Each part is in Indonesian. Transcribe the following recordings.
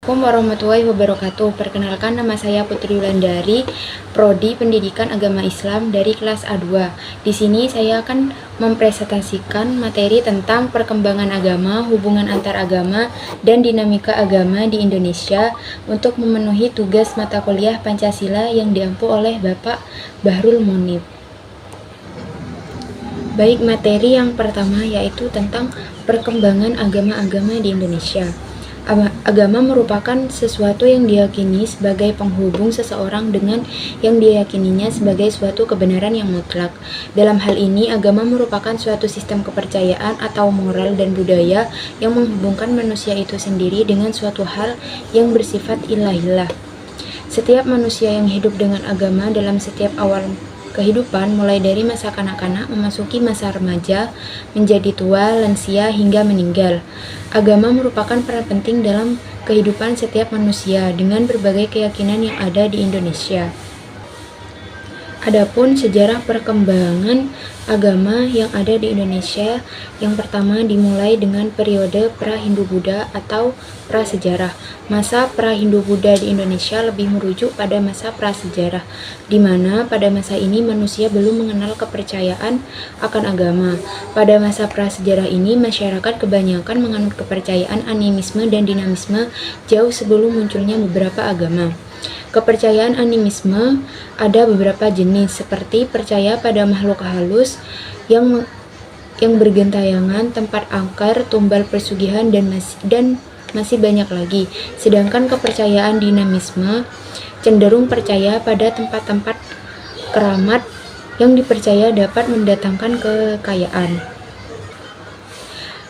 Assalamualaikum warahmatullahi wabarakatuh. Perkenalkan, nama saya Putri Wulandari, Prodi Pendidikan Agama Islam dari kelas A2. Di sini saya akan mempresentasikan materi tentang perkembangan agama, hubungan antar agama, dan dinamika agama di Indonesia untuk memenuhi tugas mata kuliah Pancasila yang diampu oleh Bapak Bahrul Munib. Baik, materi yang pertama yaitu tentang perkembangan agama-agama di Indonesia. Agama merupakan sesuatu yang diyakini sebagai penghubung seseorang dengan yang diyakininya sebagai suatu kebenaran yang mutlak. Dalam hal ini, agama merupakan suatu sistem kepercayaan atau moral dan budaya yang menghubungkan manusia itu sendiri dengan suatu hal yang bersifat ilahiyah. Setiap manusia yang hidup dengan agama dalam setiap awal kehidupan, mulai dari masa kanak-kanak memasuki masa remaja, menjadi tua, lansia, hingga meninggal. Agama merupakan peran penting dalam kehidupan setiap manusia dengan berbagai keyakinan yang ada di Indonesia. Adapun sejarah perkembangan agama yang ada di Indonesia, yang pertama dimulai dengan periode pra-Hindu-Buddha atau prasejarah. Masa pra-Hindu-Buddha di Indonesia lebih merujuk pada masa prasejarah, di mana pada masa ini manusia belum mengenal kepercayaan akan agama. Pada masa prasejarah ini, masyarakat kebanyakan menganut kepercayaan animisme dan dinamisme jauh sebelum munculnya beberapa agama. Kepercayaan animisme ada beberapa jenis, seperti percaya pada makhluk halus yang bergentayangan, tempat angker, tumbal pesugihan, dan masih banyak lagi. Sedangkan kepercayaan dinamisme cenderung percaya pada tempat-tempat keramat yang dipercaya dapat mendatangkan kekayaan.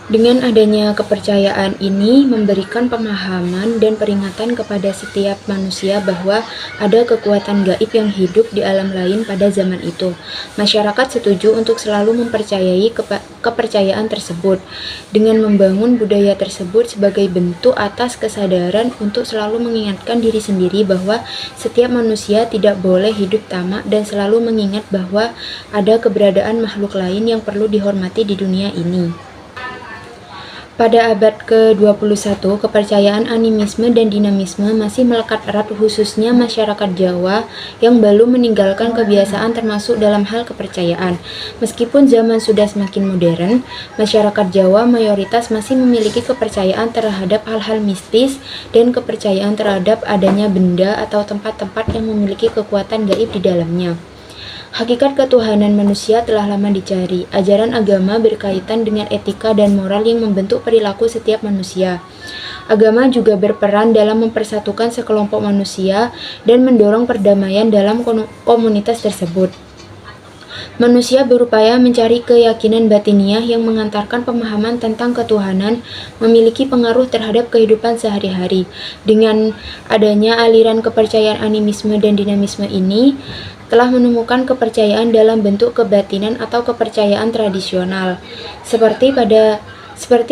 Dengan adanya kepercayaan ini memberikan pemahaman dan peringatan kepada setiap manusia bahwa ada kekuatan gaib yang hidup di alam lain pada zaman itu. Masyarakat setuju untuk selalu mempercayai kepercayaan tersebut dengan membangun budaya tersebut sebagai bentuk atas kesadaran untuk selalu mengingatkan diri sendiri bahwa setiap manusia tidak boleh hidup tamak dan selalu mengingat bahwa ada keberadaan makhluk lain yang perlu dihormati di dunia ini. Pada abad ke-21, kepercayaan animisme dan dinamisme masih melekat erat khususnya masyarakat Jawa yang belum meninggalkan kebiasaan termasuk dalam hal kepercayaan. Meskipun zaman sudah semakin modern, masyarakat Jawa mayoritas masih memiliki kepercayaan terhadap hal-hal mistis dan kepercayaan terhadap adanya benda atau tempat-tempat yang memiliki kekuatan gaib di dalamnya. Hakikat ketuhanan manusia telah lama dicari. Ajaran agama berkaitan dengan etika dan moral yang membentuk perilaku setiap manusia. Agama juga berperan dalam mempersatukan sekelompok manusia dan mendorong perdamaian dalam komunitas tersebut. Manusia berupaya mencari keyakinan batiniah yang mengantarkan pemahaman tentang ketuhanan memiliki pengaruh terhadap kehidupan sehari-hari. Dengan adanya aliran kepercayaan animisme dan dinamisme ini, telah menemukan kepercayaan dalam bentuk kebatinan atau kepercayaan tradisional, seperti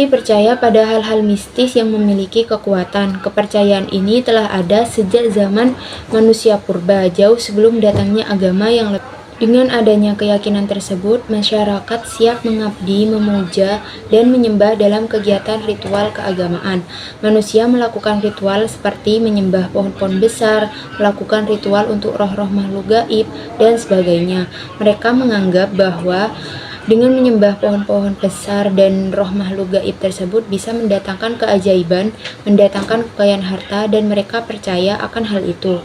percaya pada hal-hal mistis yang memiliki kekuatan. Kepercayaan ini telah ada sejak zaman manusia purba, jauh sebelum datangnya agama yang lebih. Dengan adanya keyakinan tersebut, masyarakat siap mengabdi, memuja, dan menyembah dalam kegiatan ritual keagamaan. Manusia melakukan ritual seperti menyembah pohon-pohon besar, melakukan ritual untuk roh-roh makhluk gaib, dan sebagainya. Mereka menganggap bahwa dengan menyembah pohon-pohon besar dan roh makhluk gaib tersebut bisa mendatangkan keajaiban, mendatangkan kekayaan harta, dan mereka percaya akan hal itu.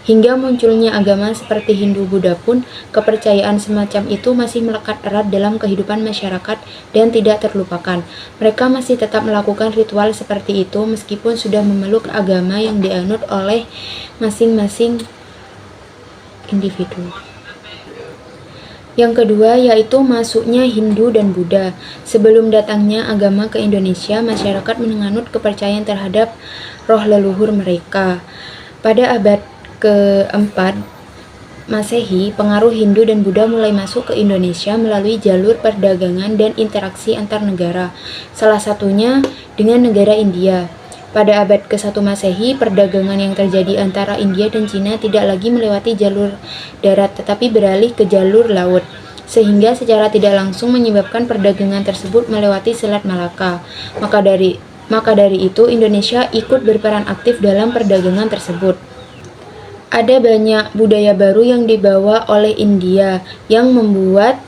Hingga munculnya agama seperti Hindu-Buddha pun, kepercayaan semacam itu masih melekat erat dalam kehidupan masyarakat dan tidak terlupakan. Mereka masih tetap melakukan ritual seperti itu meskipun sudah memeluk agama yang dianut oleh masing-masing individu. Yang kedua yaitu masuknya Hindu dan Buddha. Sebelum datangnya agama ke Indonesia, masyarakat menganut kepercayaan terhadap roh leluhur mereka. Pada abad keempat Masehi, pengaruh Hindu dan Buddha mulai masuk ke Indonesia melalui jalur perdagangan dan interaksi antar negara, salah satunya dengan negara India. Pada abad ke-1 Masehi, perdagangan yang terjadi antara India dan Cina tidak lagi melewati jalur darat tetapi beralih ke jalur laut, sehingga secara tidak langsung menyebabkan perdagangan tersebut melewati Selat Malaka. Maka dari itu, Indonesia ikut berperan aktif dalam perdagangan tersebut. Ada banyak budaya baru yang dibawa oleh India yang membuat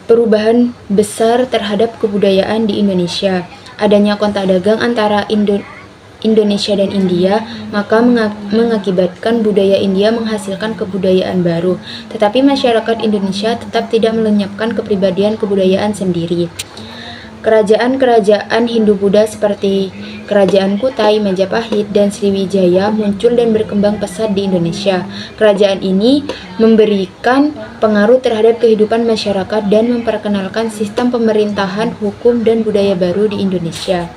perubahan besar terhadap kebudayaan di Indonesia. Adanya kontak dagang antara Indonesia dan India, maka mengakibatkan budaya India menghasilkan kebudayaan baru. Tetapi masyarakat Indonesia tetap tidak melenyapkan kepribadian kebudayaan sendiri. Kerajaan-kerajaan Hindu-Buddha seperti Kerajaan Kutai, Majapahit, dan Sriwijaya muncul dan berkembang pesat di Indonesia. Kerajaan ini memberikan pengaruh terhadap kehidupan masyarakat dan memperkenalkan sistem pemerintahan, hukum, dan budaya baru di Indonesia.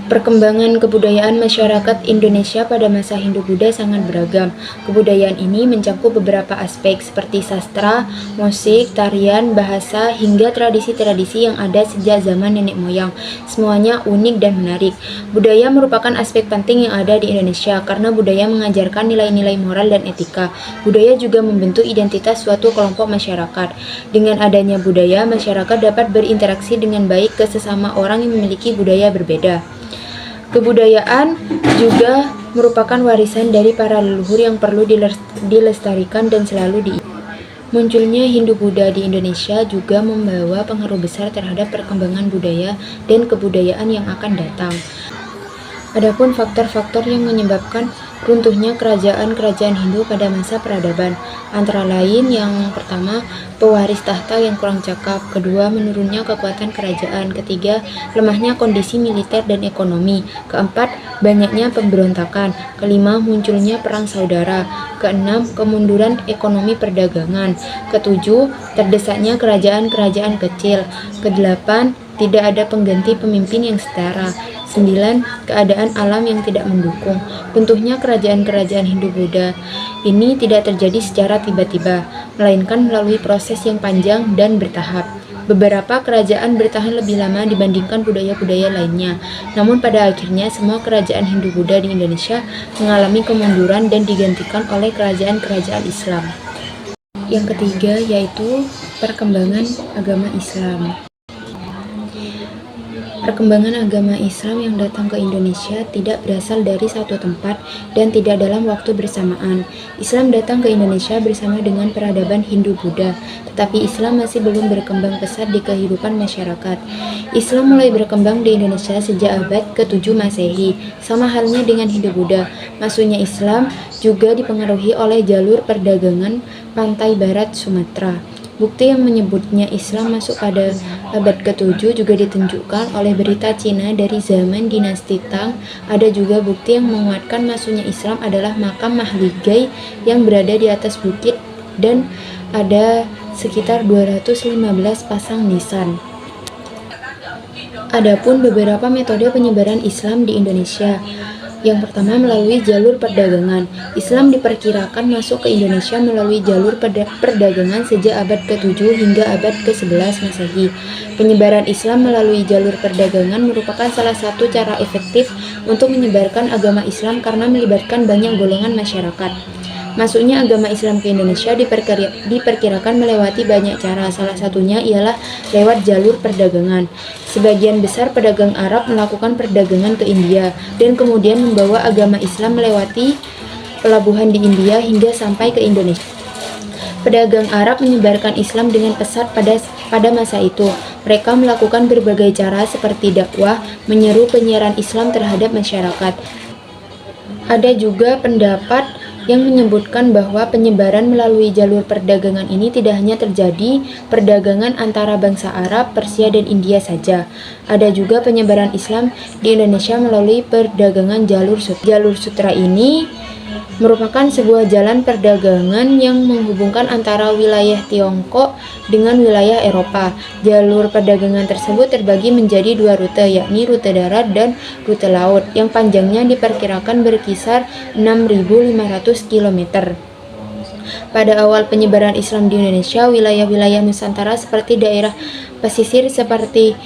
Perkembangan kebudayaan masyarakat Indonesia pada masa Hindu-Buddha sangat beragam. Kebudayaan ini mencakup beberapa aspek seperti sastra, musik, tarian, bahasa, hingga tradisi-tradisi yang ada sejak zaman nenek moyang. Semuanya unik dan menarik. Budaya merupakan aspek penting yang ada di Indonesia karena budaya mengajarkan nilai-nilai moral dan etika. Budaya juga membentuk identitas suatu kelompok masyarakat. Dengan adanya budaya, masyarakat dapat berinteraksi dengan baik ke sesama orang yang memiliki budaya berbeda. Kebudayaan juga merupakan warisan dari para leluhur yang perlu dilestarikan dan selalu Munculnya Hindu-Buddha di Indonesia juga membawa pengaruh besar terhadap perkembangan budaya dan kebudayaan yang akan datang. Adapun faktor-faktor yang menyebabkan runtuhnya kerajaan-kerajaan Hindu pada masa peradaban, antara lain yang pertama, pewaris tahta yang kurang cakap, kedua, menurunnya kekuatan kerajaan, ketiga, lemahnya kondisi militer dan ekonomi, keempat, banyaknya pemberontakan, kelima, munculnya perang saudara, keenam, kemunduran ekonomi perdagangan, ketujuh, terdesaknya kerajaan-kerajaan kecil, kedelapan, tidak ada pengganti pemimpin yang setara, 9. Keadaan alam yang tidak mendukung. Runtuhnya kerajaan-kerajaan Hindu-Buddha ini tidak terjadi secara tiba-tiba, melainkan melalui proses yang panjang dan bertahap. Beberapa kerajaan bertahan lebih lama dibandingkan budaya-budaya lainnya, namun pada akhirnya semua kerajaan Hindu-Buddha di Indonesia mengalami kemunduran dan digantikan oleh kerajaan-kerajaan Islam. Yang ketiga yaitu perkembangan agama Islam. Perkembangan agama Islam yang datang ke Indonesia tidak berasal dari satu tempat dan tidak dalam waktu bersamaan. Islam datang ke Indonesia bersama dengan peradaban Hindu-Buddha, tetapi Islam masih belum berkembang pesat di kehidupan masyarakat. Islam mulai berkembang di Indonesia sejak abad ke-7 Masehi, sama halnya dengan Hindu-Buddha. Masuknya Islam juga dipengaruhi oleh jalur perdagangan pantai barat Sumatera. Bukti yang menyebutnya Islam masuk pada abad ke-7 juga ditunjukkan oleh berita Cina dari zaman dinasti Tang. Ada juga bukti yang menguatkan masuknya Islam adalah makam Mahligai yang berada di atas bukit dan ada sekitar 215 pasang nisan. Adapun beberapa metode penyebaran Islam di Indonesia. Yang pertama, melalui jalur perdagangan. Islam diperkirakan masuk ke Indonesia melalui jalur perdagangan sejak abad ke-7 hingga abad ke-11 Masehi. Penyebaran Islam melalui jalur perdagangan merupakan salah satu cara efektif untuk menyebarkan agama Islam karena melibatkan banyak golongan masyarakat. Masuknya agama Islam ke Indonesia diperkirakan melewati banyak cara, salah satunya ialah lewat jalur perdagangan. Sebagian besar pedagang Arab melakukan perdagangan ke India dan kemudian membawa agama Islam melewati pelabuhan di India hingga sampai ke Indonesia. Pedagang Arab menyebarkan Islam dengan pesat pada masa itu. Mereka melakukan berbagai cara seperti dakwah, menyeru penyiaran Islam terhadap masyarakat. Ada juga pendapat yang menyebutkan bahwa penyebaran melalui jalur perdagangan ini tidak hanya terjadi perdagangan antara bangsa Arab, Persia, dan India saja. Ada juga penyebaran Islam di Indonesia melalui perdagangan jalur sutra ini merupakan sebuah jalan perdagangan yang menghubungkan antara wilayah Tiongkok dengan wilayah Eropa. Jalur perdagangan tersebut terbagi menjadi dua rute, yakni rute darat dan rute laut, yang panjangnya diperkirakan berkisar 6.500 km. Pada awal penyebaran Islam di Indonesia, wilayah-wilayah Nusantara seperti daerah pesisir seperti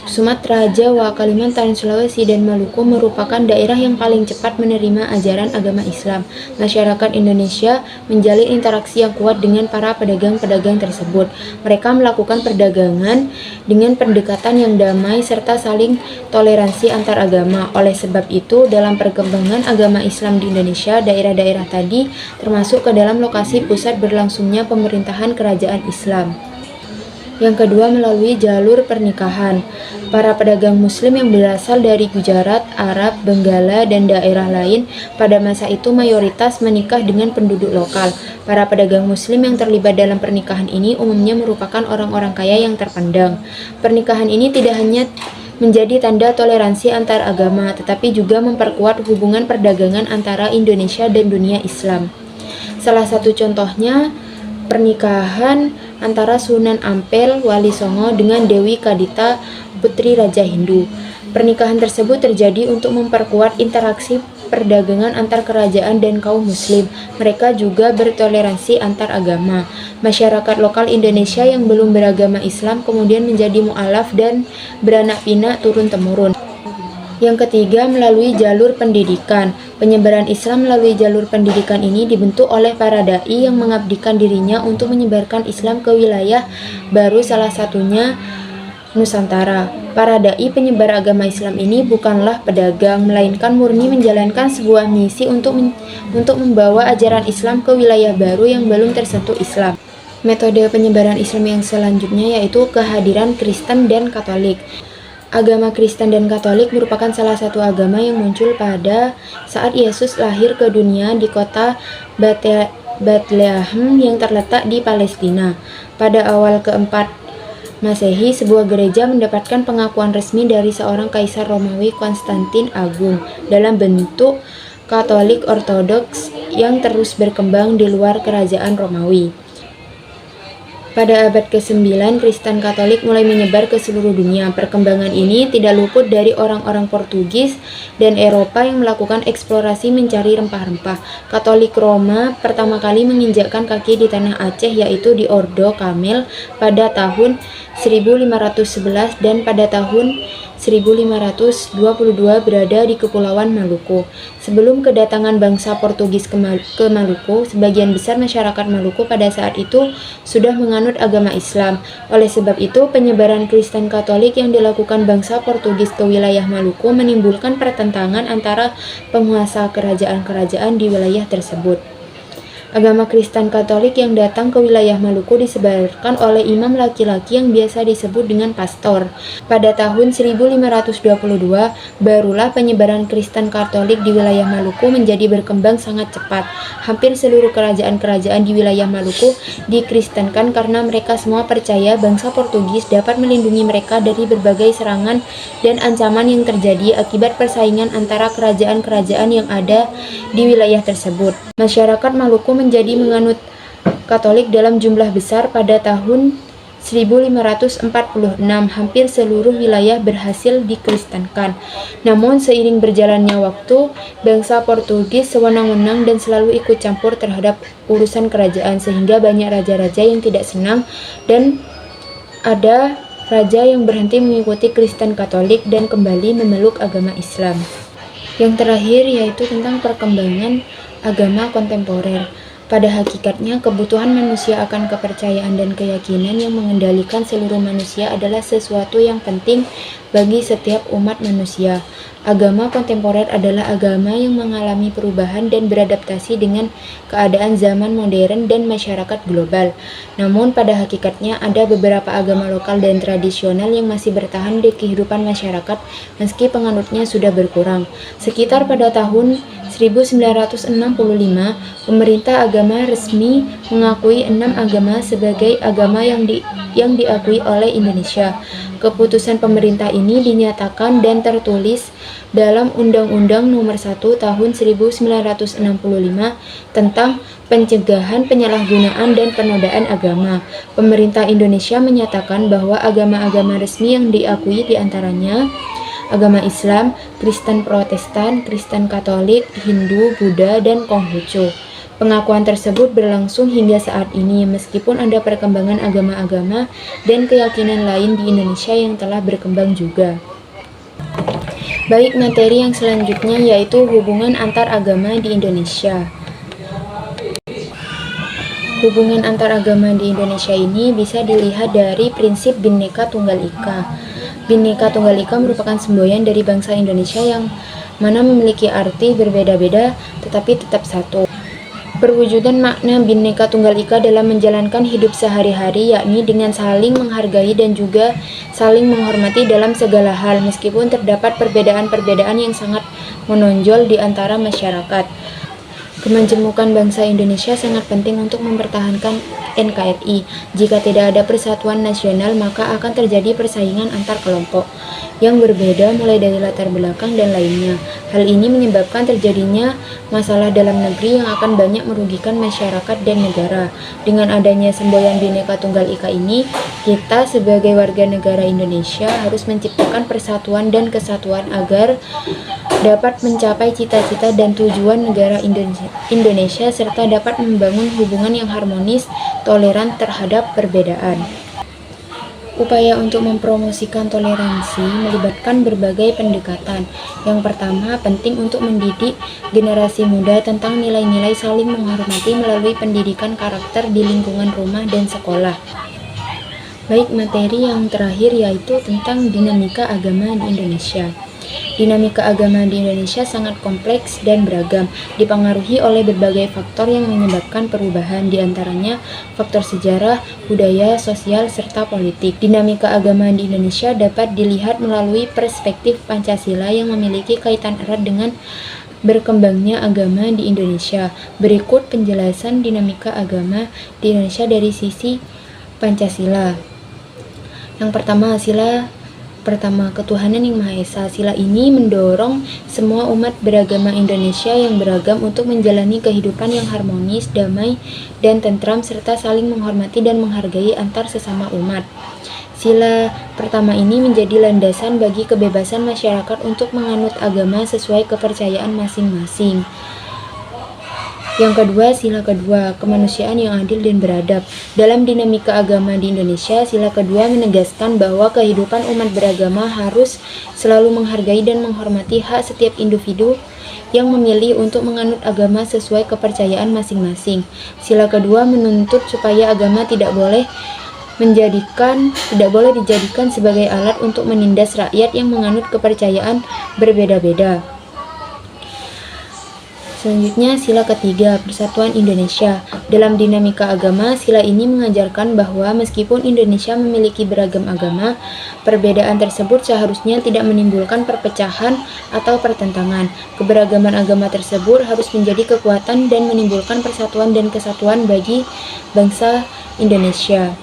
Sumatera, Jawa, Kalimantan, Sulawesi, dan Maluku merupakan daerah yang paling cepat menerima ajaran agama Islam. Masyarakat Indonesia menjalin interaksi yang kuat dengan para pedagang-pedagang tersebut. Mereka melakukan perdagangan dengan pendekatan yang damai serta saling toleransi antar agama. Oleh sebab itu, dalam perkembangan agama Islam di Indonesia, daerah-daerah tadi termasuk ke dalam lokasi pusat berlangsungnya pemerintahan kerajaan Islam. Yang kedua, melalui jalur pernikahan. Para pedagang muslim yang berasal dari Gujarat, Arab, Benggala, dan daerah lain pada masa itu mayoritas menikah dengan penduduk lokal. Para pedagang muslim yang terlibat dalam pernikahan ini umumnya merupakan orang-orang kaya yang terpandang. Pernikahan ini tidak hanya menjadi tanda toleransi antar agama, tetapi juga memperkuat hubungan perdagangan antara Indonesia dan dunia Islam. Salah satu contohnya pernikahan antara Sunan Ampel Wali Songo dengan Dewi Kadita Putri Raja Hindu. Pernikahan tersebut terjadi untuk memperkuat interaksi perdagangan antar kerajaan dan kaum muslim. Mereka juga bertoleransi antar agama. Masyarakat lokal Indonesia yang belum beragama Islam kemudian menjadi mu'alaf dan beranak pinak turun-temurun. Yang ketiga, melalui jalur pendidikan. Penyebaran Islam melalui jalur pendidikan ini dibentuk oleh para dai yang mengabdikan dirinya untuk menyebarkan Islam ke wilayah baru, salah satunya Nusantara. Para dai penyebar agama Islam ini bukanlah pedagang, melainkan murni menjalankan sebuah misi untuk membawa ajaran Islam ke wilayah baru yang belum tersentuh Islam. Metode penyebaran Islam yang selanjutnya yaitu kehadiran Kristen dan Katolik. Agama Kristen dan Katolik merupakan salah satu agama yang muncul pada saat Yesus lahir ke dunia di kota Bethlehem yang terletak di Palestina. Pada awal keempat Masehi, sebuah gereja mendapatkan pengakuan resmi dari seorang kaisar Romawi, Konstantin Agung, dalam bentuk Katolik Ortodoks yang terus berkembang di luar kerajaan Romawi. Pada abad ke-9, Kristen Katolik mulai menyebar ke seluruh dunia. Perkembangan ini tidak luput dari orang-orang Portugis dan Eropa yang melakukan eksplorasi mencari rempah-rempah. Katolik Roma pertama kali menginjakkan kaki di tanah Aceh, yaitu di Ordo Kamel pada tahun 1511 dan pada tahun 1522 berada di Kepulauan Maluku. Sebelum kedatangan bangsa Portugis ke Maluku, sebagian besar masyarakat Maluku pada saat itu sudah menganut agama Islam. Oleh sebab itu, penyebaran Kristen Katolik yang dilakukan bangsa Portugis ke wilayah Maluku menimbulkan pertentangan antara penguasa kerajaan-kerajaan di wilayah tersebut. Agama Kristen Katolik yang datang ke wilayah Maluku disebarkan oleh imam laki-laki yang biasa disebut dengan pastor. Pada tahun 1522, barulah penyebaran Kristen Katolik di wilayah Maluku menjadi berkembang sangat cepat. Hampir seluruh kerajaan-kerajaan di wilayah Maluku dikristenkan karena mereka semua percaya bangsa Portugis dapat melindungi mereka dari berbagai serangan dan ancaman yang terjadi akibat persaingan antara kerajaan-kerajaan yang ada di wilayah tersebut. Masyarakat Maluku menjadi menganut Katolik dalam jumlah besar pada tahun 1546. Hampir seluruh wilayah berhasil dikristenkan. Namun seiring berjalannya waktu, bangsa Portugis sewenang-wenang dan selalu ikut campur terhadap urusan kerajaan, sehingga banyak raja-raja yang tidak senang dan ada raja yang berhenti mengikuti Kristen Katolik dan kembali memeluk agama Islam. Yang terakhir yaitu tentang perkembangan agama kontemporer. Pada hakikatnya, kebutuhan manusia akan kepercayaan dan keyakinan yang mengendalikan seluruh manusia adalah sesuatu yang penting bagi setiap umat manusia. Agama kontemporer adalah agama yang mengalami perubahan dan beradaptasi dengan keadaan zaman modern dan masyarakat global. Namun pada hakikatnya ada beberapa agama lokal dan tradisional yang masih bertahan di kehidupan masyarakat meski penganutnya sudah berkurang. Sekitar pada tahun 1965, pemerintah agama resmi mengakui 6 agama sebagai agama yang diakui oleh Indonesia. Keputusan pemerintah ini dinyatakan dan tertulis dalam Undang-Undang Nomor 1 Tahun 1965 tentang pencegahan penyalahgunaan dan penodaan agama. Pemerintah Indonesia menyatakan bahwa agama-agama resmi yang diakui diantaranya agama Islam, Kristen Protestan, Kristen Katolik, Hindu, Buddha, dan Konghucu. Pengakuan tersebut berlangsung hingga saat ini, meskipun ada perkembangan agama-agama dan keyakinan lain di Indonesia yang telah berkembang juga. Baik, materi yang selanjutnya yaitu hubungan antar agama di Indonesia. Hubungan antar agama di Indonesia ini bisa dilihat dari prinsip Bhinneka Tunggal Ika. Bhinneka Tunggal Ika merupakan semboyan dari bangsa Indonesia yang mana memiliki arti berbeda-beda tetapi tetap satu. Perwujudan makna Bhinneka Tunggal Ika dalam menjalankan hidup sehari-hari yakni dengan saling menghargai dan juga saling menghormati dalam segala hal meskipun terdapat perbedaan-perbedaan yang sangat menonjol di antara masyarakat. Kemajemukan bangsa Indonesia sangat penting untuk mempertahankan NKRI. Jika tidak ada persatuan nasional, maka akan terjadi persaingan antar kelompok yang berbeda mulai dari latar belakang dan lainnya. Hal ini menyebabkan terjadinya masalah dalam negeri yang akan banyak merugikan masyarakat dan negara. Dengan adanya semboyan Bhinneka Tunggal Ika ini, kita sebagai warga negara Indonesia harus menciptakan persatuan dan kesatuan agar dapat mencapai cita-cita dan tujuan negara Indonesia serta dapat membangun hubungan yang harmonis, toleran terhadap perbedaan. Upaya untuk mempromosikan toleransi melibatkan berbagai pendekatan. Yang pertama, penting untuk mendidik generasi muda tentang nilai-nilai saling menghormati melalui pendidikan karakter di lingkungan rumah dan sekolah. Baik, materi yang terakhir yaitu tentang dinamika agama di Indonesia. Dinamika agama di Indonesia sangat kompleks dan beragam, dipengaruhi oleh berbagai faktor yang menyebabkan perubahan, diantaranya faktor sejarah, budaya, sosial, serta politik. Dinamika agama di Indonesia dapat dilihat melalui perspektif Pancasila yang memiliki kaitan erat dengan berkembangnya agama di Indonesia. Berikut penjelasan dinamika agama di Indonesia dari sisi Pancasila. Yang pertama, sila pertama, ketuhanan yang Maha Esa. Sila ini mendorong semua umat beragama Indonesia yang beragam untuk menjalani kehidupan yang harmonis, damai, dan tentram, serta saling menghormati dan menghargai antar sesama umat. Sila pertama ini menjadi landasan bagi kebebasan masyarakat untuk menganut agama sesuai kepercayaan masing-masing. Yang kedua, sila kedua, kemanusiaan yang adil dan beradab. Dalam dinamika agama di Indonesia, sila kedua menegaskan bahwa kehidupan umat beragama harus selalu menghargai dan menghormati hak setiap individu yang memilih untuk menganut agama sesuai kepercayaan masing-masing. Sila kedua menuntut supaya agama tidak boleh dijadikan sebagai alat untuk menindas rakyat yang menganut kepercayaan berbeda-beda. Selanjutnya, sila ketiga, persatuan Indonesia. Dalam dinamika agama, sila ini mengajarkan bahwa meskipun Indonesia memiliki beragam agama, perbedaan tersebut seharusnya tidak menimbulkan perpecahan atau pertentangan. Keberagaman agama tersebut harus menjadi kekuatan dan menimbulkan persatuan dan kesatuan bagi bangsa Indonesia.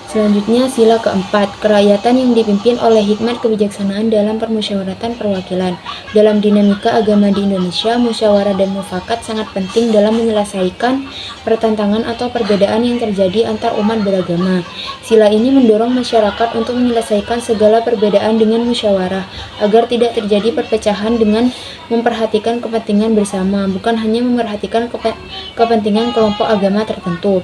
Selanjutnya, sila keempat, kerakyatan yang dipimpin oleh hikmat kebijaksanaan dalam permusyawaratan perwakilan. Dalam dinamika agama di Indonesia, musyawarah dan mufakat sangat penting dalam menyelesaikan pertentangan atau perbedaan yang terjadi antar umat beragama. Sila ini mendorong masyarakat untuk menyelesaikan segala perbedaan dengan musyawarah, agar tidak terjadi perpecahan dengan memperhatikan kepentingan bersama, bukan hanya memperhatikan kepentingan kelompok agama tertentu.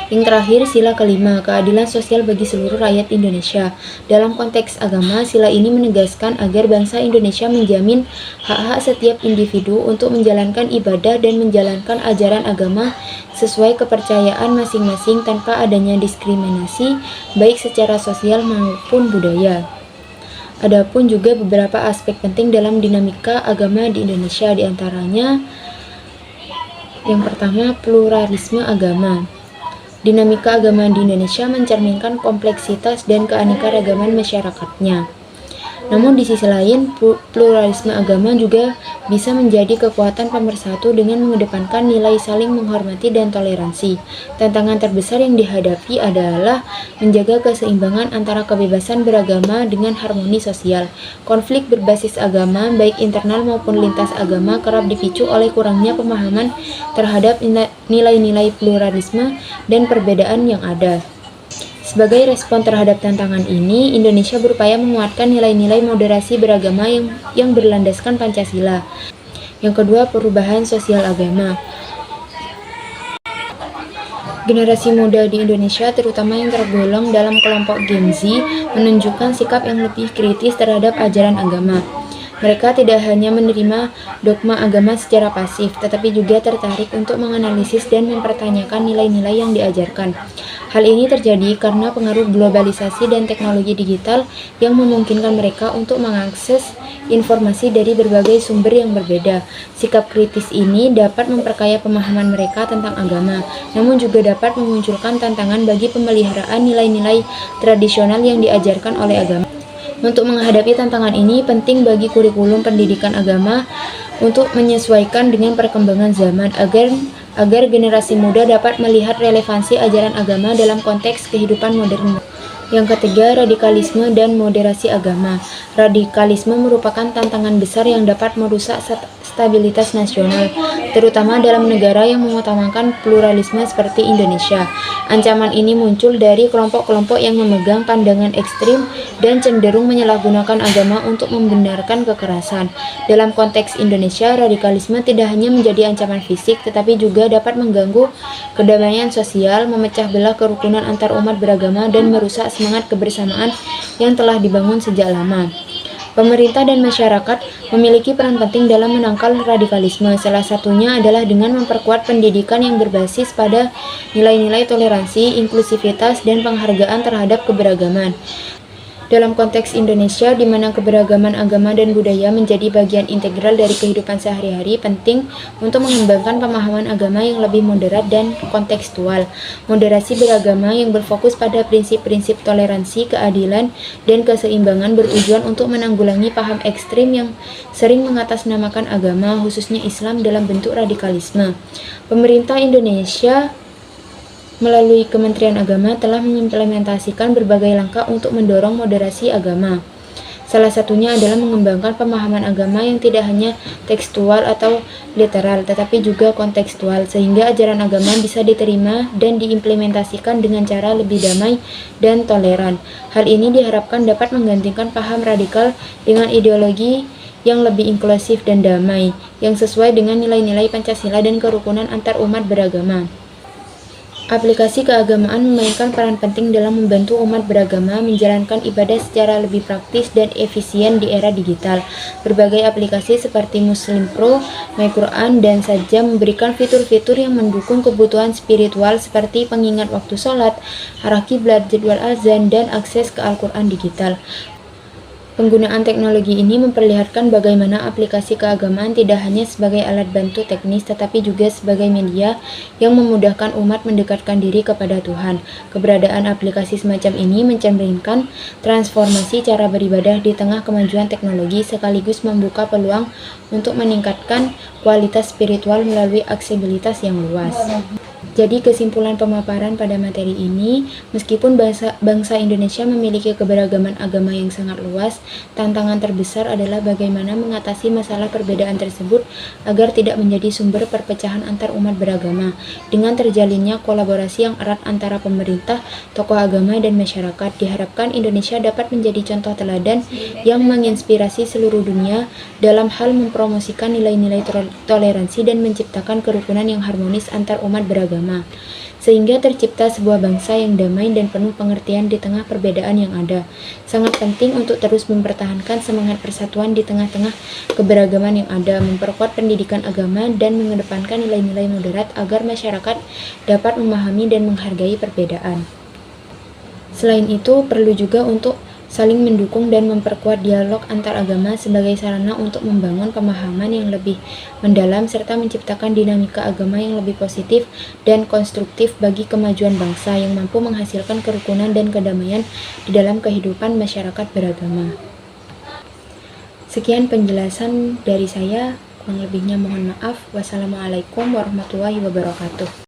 Yang terakhir, sila kelima, keadilan sosial bagi seluruh rakyat Indonesia. Dalam konteks agama, sila ini menegaskan agar bangsa Indonesia menjamin hak-hak setiap individu untuk menjalankan ibadah dan menjalankan ajaran agama sesuai kepercayaan masing-masing tanpa adanya diskriminasi, baik secara sosial maupun budaya. Adapun juga beberapa aspek penting dalam dinamika agama di Indonesia, diantaranya yang pertama, pluralisme agama. Dinamika agama di Indonesia mencerminkan kompleksitas dan keanekaragaman masyarakatnya. Namun di sisi lain, pluralisme agama juga bisa menjadi kekuatan pemersatu dengan mengedepankan nilai saling menghormati dan toleransi. Tantangan terbesar yang dihadapi adalah menjaga keseimbangan antara kebebasan beragama dengan harmoni sosial. Konflik berbasis agama, baik internal maupun lintas agama, kerap dipicu oleh kurangnya pemahaman terhadap nilai-nilai pluralisme dan perbedaan yang ada. Sebagai respon terhadap tantangan ini, Indonesia berupaya menguatkan nilai-nilai moderasi beragama yang berlandaskan Pancasila. Yang kedua, perubahan sosial agama. Generasi muda di Indonesia, terutama yang tergolong dalam kelompok Gen Z, menunjukkan sikap yang lebih kritis terhadap ajaran agama. Mereka tidak hanya menerima dogma agama secara pasif, tetapi juga tertarik untuk menganalisis dan mempertanyakan nilai-nilai yang diajarkan. Hal ini terjadi karena pengaruh globalisasi dan teknologi digital yang memungkinkan mereka untuk mengakses informasi dari berbagai sumber yang berbeda. Sikap kritis ini dapat memperkaya pemahaman mereka tentang agama, namun juga dapat memunculkan tantangan bagi pemeliharaan nilai-nilai tradisional yang diajarkan oleh agama. Untuk menghadapi tantangan ini, penting bagi kurikulum pendidikan agama untuk menyesuaikan dengan perkembangan zaman agar generasi muda dapat melihat relevansi ajaran agama dalam konteks kehidupan modern. Yang ketiga, radikalisme dan moderasi agama. Radikalisme merupakan tantangan besar yang dapat merusak stabilitas nasional, terutama dalam negara yang mengutamakan pluralisme seperti Indonesia. Ancaman ini muncul dari kelompok-kelompok yang memegang pandangan ekstrim dan cenderung menyalahgunakan agama untuk membenarkan kekerasan. Dalam konteks Indonesia, radikalisme tidak hanya menjadi ancaman fisik, tetapi juga dapat mengganggu kedamaian sosial, memecah belah kerukunan antar umat beragama, dan merusak semangat kebersamaan yang telah dibangun sejak lama. Pemerintah dan masyarakat memiliki peran penting dalam menangkal radikalisme. Salah satunya adalah dengan memperkuat pendidikan yang berbasis pada nilai-nilai toleransi, inklusivitas, dan penghargaan terhadap keberagaman. Dalam konteks Indonesia, di mana keberagaman agama dan budaya menjadi bagian integral dari kehidupan sehari-hari, penting untuk mengembangkan pemahaman agama yang lebih moderat dan kontekstual. Moderasi beragama yang berfokus pada prinsip-prinsip toleransi, keadilan, dan keseimbangan bertujuan untuk menanggulangi paham ekstrim yang sering mengatasnamakan agama, khususnya Islam, dalam bentuk radikalisme. Pemerintah Indonesia melalui Kementerian Agama telah mengimplementasikan berbagai langkah untuk mendorong moderasi agama. Salah satunya adalah mengembangkan pemahaman agama yang tidak hanya tekstual atau literal, tetapi juga kontekstual, sehingga ajaran agama bisa diterima dan diimplementasikan dengan cara lebih damai dan toleran. Hal ini diharapkan dapat menggantikan paham radikal dengan ideologi yang lebih inklusif dan damai, yang sesuai dengan nilai-nilai Pancasila dan kerukunan antar umat beragama. Aplikasi keagamaan memainkan peran penting dalam membantu umat beragama menjalankan ibadah secara lebih praktis dan efisien di era digital. Berbagai aplikasi seperti Muslim Pro, My Quran, dan Saja memberikan fitur-fitur yang mendukung kebutuhan spiritual seperti pengingat waktu sholat, arah kiblat, jadwal azan, dan akses ke Al-Quran digital. Penggunaan teknologi ini memperlihatkan bagaimana aplikasi keagamaan tidak hanya sebagai alat bantu teknis, tetapi juga sebagai media yang memudahkan umat mendekatkan diri kepada Tuhan. Keberadaan aplikasi semacam ini mencerminkan transformasi cara beribadah di tengah kemajuan teknologi, sekaligus membuka peluang untuk meningkatkan kualitas spiritual melalui aksesibilitas yang luas. Jadi kesimpulan pemaparan pada materi ini, meskipun bangsa Indonesia memiliki keberagaman agama yang sangat luas, tantangan terbesar adalah bagaimana mengatasi masalah perbedaan tersebut agar tidak menjadi sumber perpecahan antar umat beragama. Dengan terjalinnya kolaborasi yang erat antara pemerintah, tokoh agama, dan masyarakat, diharapkan Indonesia dapat menjadi contoh teladan yang menginspirasi seluruh dunia dalam hal mempromosikan nilai-nilai toleransi dan menciptakan kerukunan yang harmonis antar umat beragama, sehingga tercipta sebuah bangsa yang damai dan penuh pengertian di tengah perbedaan yang ada. Sangat penting untuk terus mempertahankan semangat persatuan di tengah-tengah keberagaman yang ada, memperkuat pendidikan agama, dan mengedepankan nilai-nilai moderat agar masyarakat dapat memahami dan menghargai perbedaan. Selain itu, perlu juga untuk saling mendukung dan memperkuat dialog antar agama sebagai sarana untuk membangun pemahaman yang lebih mendalam serta menciptakan dinamika agama yang lebih positif dan konstruktif bagi kemajuan bangsa yang mampu menghasilkan kerukunan dan kedamaian di dalam kehidupan masyarakat beragama. Sekian penjelasan dari saya, kurang lebihnya mohon maaf. Wassalamualaikum warahmatullahi wabarakatuh.